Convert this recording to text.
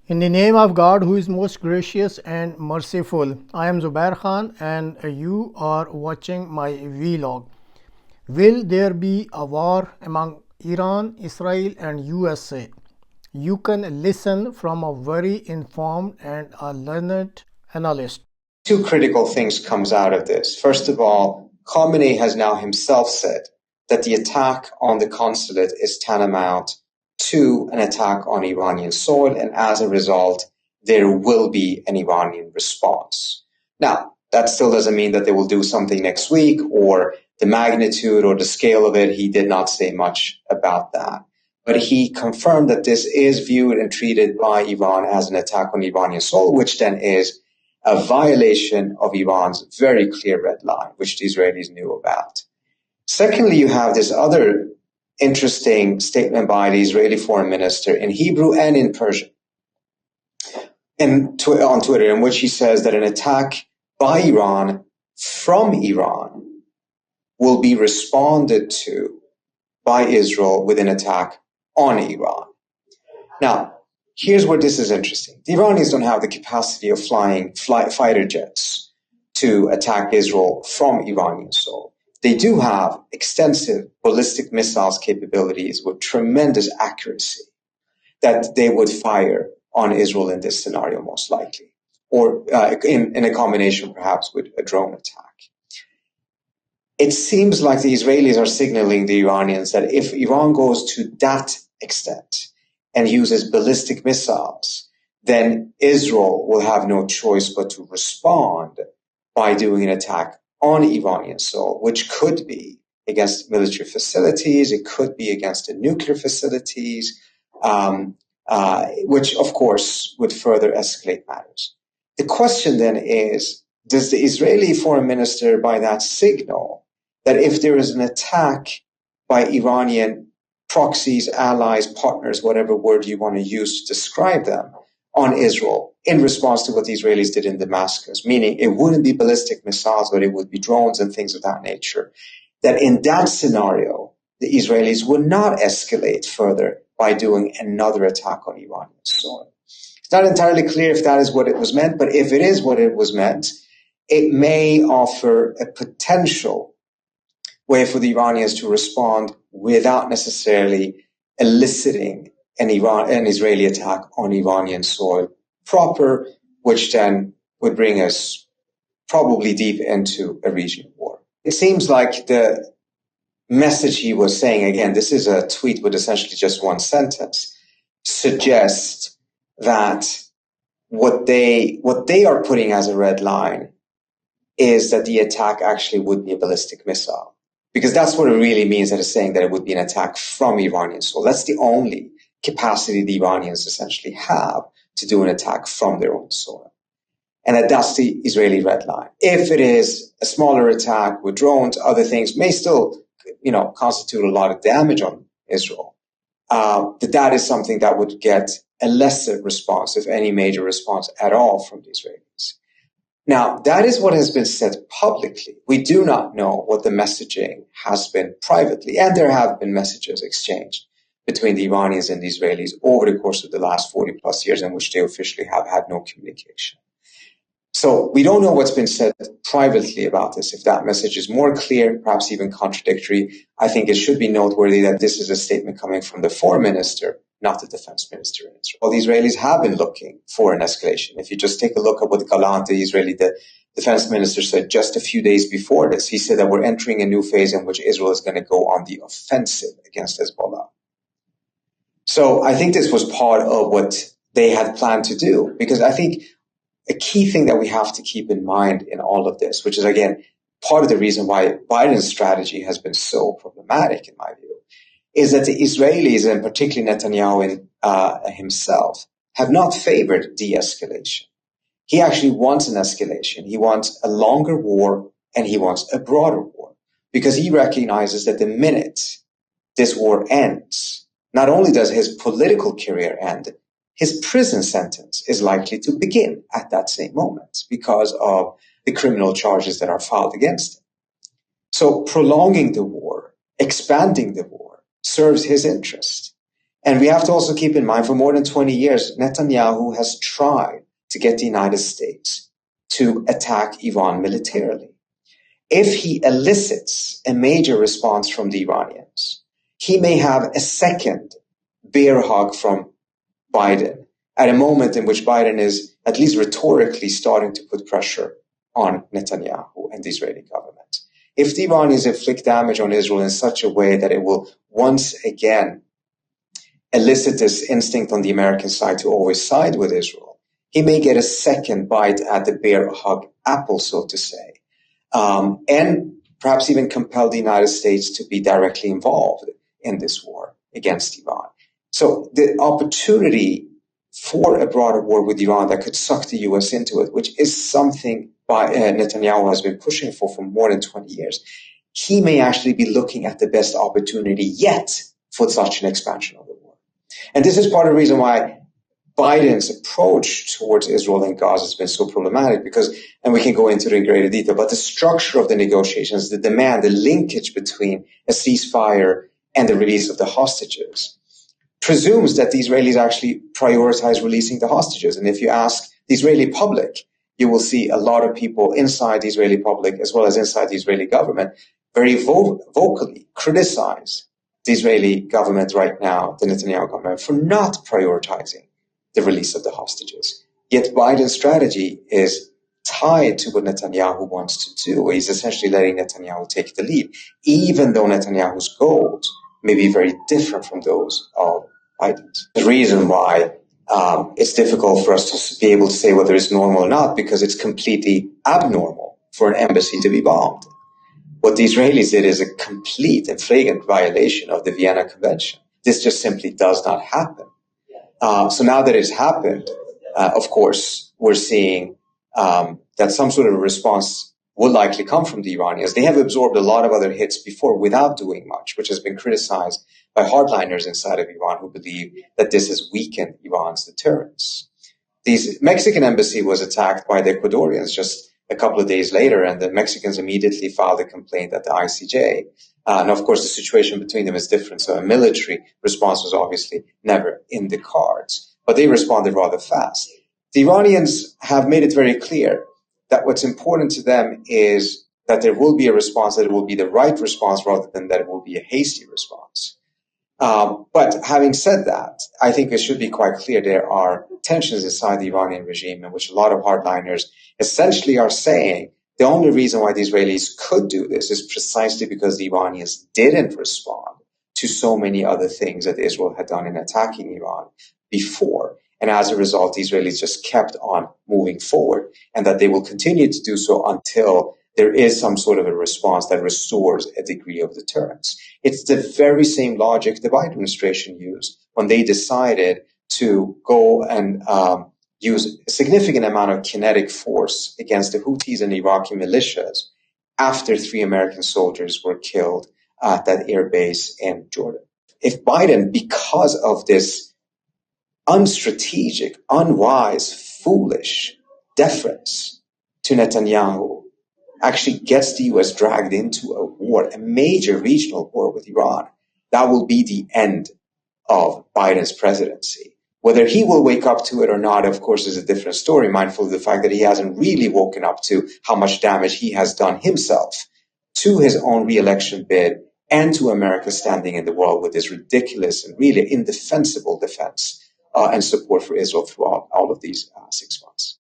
In the name of God, who is most gracious and merciful, I am Zubair Khan and you are watching my vlog. Will there be a war among Iran, Israel and USA? You can listen from a very informed and a learned analyst. Two critical things comes out of this. First of all, Khamenei has now himself said that the attack on the consulate is tantamount to an attack on Iranian soil, and as a result, there will be an Iranian response. Now, that still doesn't mean that they will do something next week, or the magnitude or the scale of it. He did not say much about that. But he confirmed that this is viewed and treated by Iran as an attack on Iranian soil, which then is a violation of Iran's very clear red line, which the Israelis knew about. Secondly, you have this other interesting statement by the Israeli foreign minister in Hebrew and in Persian on Twitter, in which he says that an attack by Iran from Iran will be responded to by Israel with an attack on Iran. Now, here's where this is interesting. The Iranians don't have the capacity of flying fighter jets to attack Israel from Iranian soil. They do have extensive ballistic missiles capabilities with tremendous accuracy that they would fire on Israel in this scenario, most likely, or in a combination perhaps with a drone attack. It seems like the Israelis are signaling the Iranians that if Iran goes to that extent and uses ballistic missiles, then Israel will have no choice but to respond by doing an attack on Iranian soil, which could be against military facilities, it could be against the nuclear facilities, which of course would further escalate matters. The question then is, does the Israeli foreign minister by that signal that if there is an attack by Iranian proxies, allies, partners, whatever word you want to use to describe them, on Israel in response to what the Israelis did in Damascus, meaning it wouldn't be ballistic missiles, but it would be drones and things of that nature, that in that scenario, the Israelis would not escalate further by doing another attack on Iranian soil. It's not entirely clear if that is what it was meant, but if it is what it was meant, it may offer a potential way for the Iranians to respond without necessarily eliciting an Israeli attack on Iranian soil proper, which then would bring us probably deep into a regional war. It seems like the message he was saying, again, this is a tweet with essentially just one sentence, suggests that what they are putting as a red line is that the attack actually would be a ballistic missile. Because that's what it really means, that it's saying that it would be an attack from Iranian soil. That's the only capacity the Iranians essentially have to do an attack from their own soil. And that's the Israeli red line. If it is a smaller attack with drones, other things may still, constitute a lot of damage on Israel. That is something that would get a lesser response, if any major response at all, from the Israelis. Now, that is what has been said publicly. We do not know what the messaging has been privately, and there have been messages exchanged between the Iranians and the Israelis over the course of the last 40 plus years in which they officially have had no communication. So we don't know what's been said privately about this. If that message is more clear, perhaps even contradictory, I think it should be noteworthy that this is a statement coming from the foreign minister, not the defense minister in Israel. Well, the Israelis have been looking for an escalation. If you just take a look at what Gallant, the defense minister, said just a few days before this, he said that we're entering a new phase in which Israel is going to go on the offensive against Hezbollah. So I think this was part of what they had planned to do, because I think a key thing that we have to keep in mind in all of this, which is, again, part of the reason why Biden's strategy has been so problematic, in my view, is that the Israelis, and particularly Netanyahu himself, have not favored de-escalation. He actually wants an escalation. He wants a longer war, and he wants a broader war, because he recognizes that the minute this war ends, not only does his political career end, his prison sentence is likely to begin at that same moment because of the criminal charges that are filed against him. So prolonging the war, expanding the war, serves his interest. And we have to also keep in mind, for more than 20 years, Netanyahu has tried to get the United States to attack Iran militarily. If he elicits a major response from the Iranians, he may have a second bear hug from Biden at a moment in which Biden is at least rhetorically starting to put pressure on Netanyahu and the Israeli government. If the Iranians inflict damage on Israel in such a way that it will once again elicit this instinct on the American side to always side with Israel, he may get a second bite at the bear hug apple, so to say, and perhaps even compel the United States to be directly involved in this war against Iran. So the opportunity for a broader war with Iran that could suck the U.S. into it, which is something Netanyahu has been pushing for more than 20 years, he may actually be looking at the best opportunity yet for such an expansion of the war. And this is part of the reason why Biden's approach towards Israel and Gaza has been so problematic because, and we can go into it in greater detail, but the structure of the negotiations, the demand, the linkage between a ceasefire and the release of the hostages presumes that the Israelis actually prioritize releasing the hostages. And if you ask the Israeli public, you will see a lot of people inside the Israeli public as well as inside the Israeli government very vocally criticize the Israeli government right now, the Netanyahu government, for not prioritizing the release of the hostages. Yet Biden's strategy is tied to what Netanyahu wants to do. He's essentially letting Netanyahu take the lead, even though Netanyahu's goals may be very different from those of Biden's. The reason why it's difficult for us to be able to say whether it's normal or not, because it's completely abnormal for an embassy to be bombed. What the Israelis did is a complete and flagrant violation of the Vienna Convention. This just simply does not happen. So now that it's happened, of course, we're seeing that some sort of a response will likely come from the Iranians. They have absorbed a lot of other hits before without doing much, which has been criticized by hardliners inside of Iran who believe that this has weakened Iran's deterrence. The Mexican embassy was attacked by the Ecuadorians just a couple of days later, and the Mexicans immediately filed a complaint at the ICJ. And of course, the situation between them is different. So a military response was obviously never in the cards, but they responded rather fast. The Iranians have made it very clear that what's important to them is that there will be a response, that it will be the right response rather than that it will be a hasty response. But having said that, I think it should be quite clear there are tensions inside the Iranian regime in which a lot of hardliners essentially are saying the only reason why the Israelis could do this is precisely because the Iranians didn't respond to so many other things that Israel had done in attacking Iran before. And as a result, the Israelis just kept on moving forward, and that they will continue to do so until there is some sort of a response that restores a degree of deterrence. It's the very same logic the Biden administration used when they decided to go and use a significant amount of kinetic force against the Houthis and Iraqi militias after 3 American soldiers were killed at that air base in Jordan. If Biden, because of this unstrategic, unwise, foolish deference to Netanyahu, actually gets the U.S. dragged into a war, a major regional war with Iran, that will be the end of Biden's presidency. Whether he will wake up to it or not, of course, is a different story, mindful of the fact that he hasn't really woken up to how much damage he has done himself to his own re-election bid and to America's standing in the world with this ridiculous and really indefensible defense and support for Israel throughout all of these 6 months.